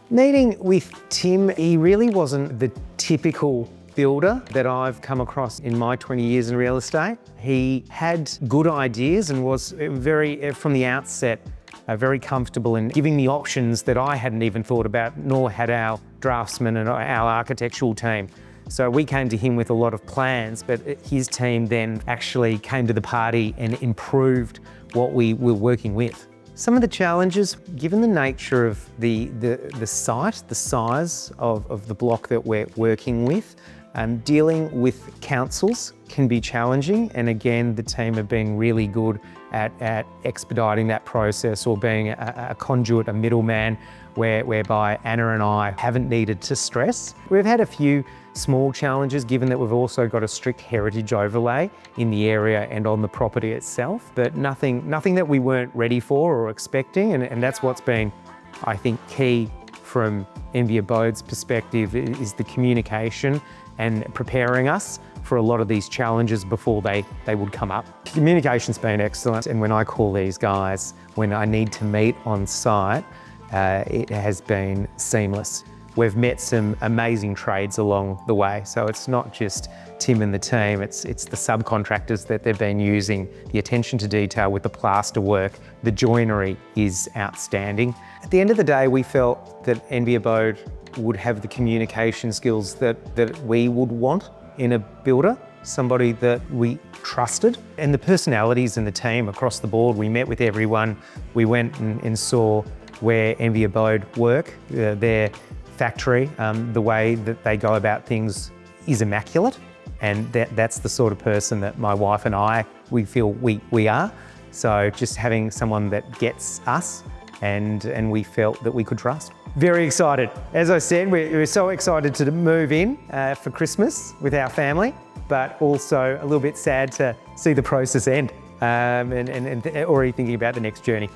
Meeting with Tim, he really wasn't the typical builder that I've come across in my 20 years in real estate. He had good ideas and was very, from the outset, very comfortable in giving me options that I hadn't even thought about, nor had our draftsmen and our architectural team. So we came to him with a lot of plans, but his team then actually came to the party and improved what we were working with. Some of the challenges, given the nature of the site, the size of the block that we're working with, dealing with councils can be challenging. And again, the team have been really good at expediting that process or being a conduit, a middleman, whereby Anna and I haven't needed to stress. We've had a few small challenges, given that we've also got a strict heritage overlay in the area and on the property itself, but nothing that we weren't ready for or expecting, and that's what's been, I think, key from Envy Abode's perspective is the communication and preparing us for a lot of these challenges before they would come up. Communication's been excellent, and when I call these guys, when I need to meet on site, it has been seamless. We've met some amazing trades along the way, so it's not just Tim and the team, it's the subcontractors that they've been using, the attention to detail with the plaster work, the joinery is outstanding. At the end of the day, we felt that Envy Abode would have the communication skills that we would want in a builder, somebody that we trusted, and the personalities in the team across the board. We met with everyone. We went and saw where Envy Abode work, their factory, the way that they go about things is immaculate, and that's the sort of person that my wife and I, we feel we are. So just having someone that gets us and we felt that we could trust. Very excited. As I said, we're so excited to move in for Christmas with our family, but also a little bit sad to see the process end and already thinking about the next journey.